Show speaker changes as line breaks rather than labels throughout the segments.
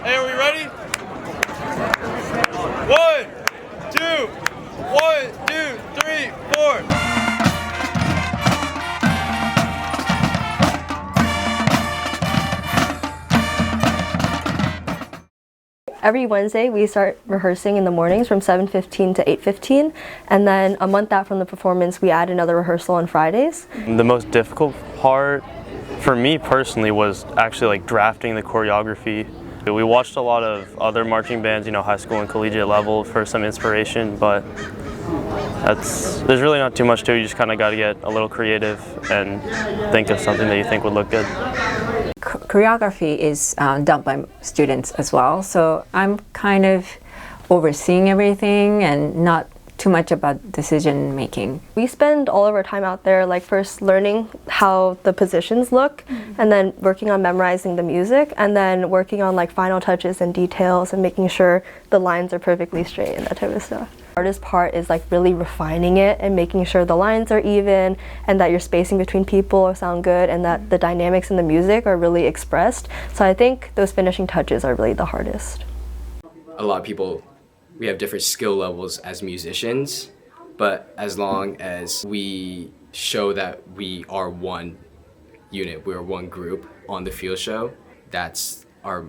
Hey, are we ready? One, two, 3, 4.
Every Wednesday, we start rehearsing in the mornings from 7:15 to 8:15, and then a month out from the performance, we add another rehearsal on Fridays.
The most difficult part for me personally was actually like drafting the choreography. We watched a lot of other marching bands, high school and collegiate level for some inspiration, but there's really not too much to it. You just kind of got to get a little creative and think of something that you think would look good.
Choreography is done by students as well, so I'm kind of overseeing everything and not too much about decision making.
We spend all of our time out there, like first learning how the positions look, and then working on memorizing the music, and then working on like final touches and details and making sure the lines are perfectly straight and that type of stuff. The hardest part is like really refining it and making sure the lines are even and that your spacing between people sound good and that the dynamics in the music are really expressed. So I think those finishing touches are really the hardest.
A lot of people, we have different skill levels as musicians, but as long as we show that we are one unit, we're one group on the field show, that's our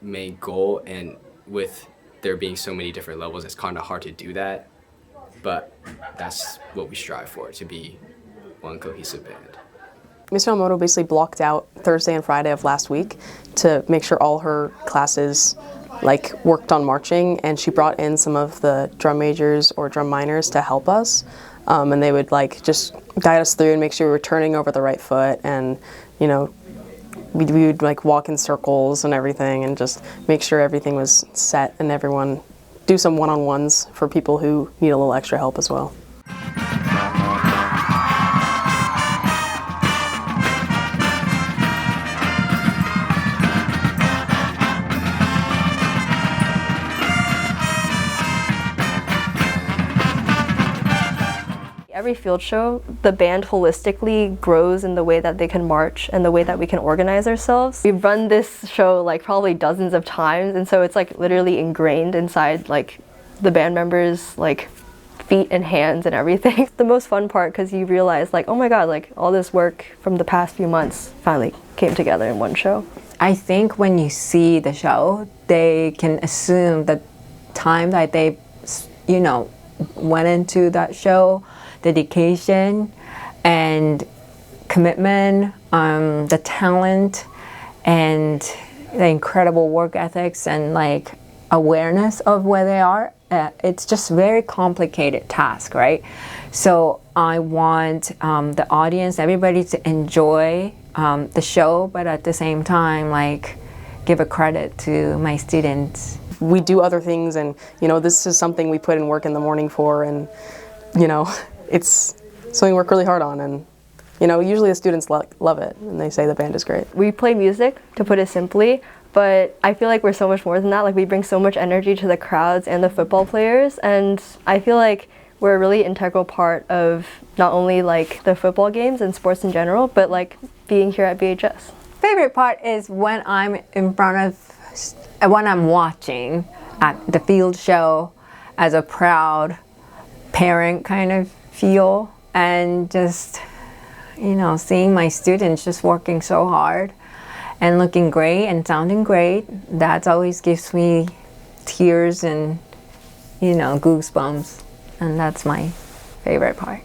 main goal. And with there being so many different levels, it's kind of hard to do that, but that's what we strive for, to be one cohesive band.
Ms. Yamamoto basically blocked out Thursday and Friday of last week to make sure all her classes worked on marching, and she brought in some of the drum majors or drum minors to help us, and they would just guide us through and make sure we were turning over the right foot, and we would walk in circles and everything and just make sure everything was set, and everyone do some one-on-ones for people who need a little extra help as well.
Every field show, the band holistically grows in the way that they can march and the way that we can organize ourselves. We've run this show probably dozens of times, and so it's literally ingrained inside the band members' feet and hands and everything. The most fun part, because you realize oh my god, all this work from the past few months finally came together in one show.
I think when you see the show, they can assume the time that they went into that show, dedication and commitment, the talent and the incredible work ethics and awareness of where they are. It's just very complicated task, right? So I want the audience, everybody to enjoy the show, but at the same time give a credit to my students.
We do other things, and this is something we put in work in the morning for, and it's something we work really hard on, and usually the students love it and they say the band is great.
We play music, to put it simply, but I feel we're so much more than that. We bring so much energy to the crowds and the football players, and I feel we're a really integral part of not only the football games and sports in general, but being here at BHS.
Favorite part is when I'm when I'm watching at the field show as a proud parent kind of feel, and just seeing my students just working so hard and looking great and sounding great. That always gives me tears and goosebumps, and that's my favorite part.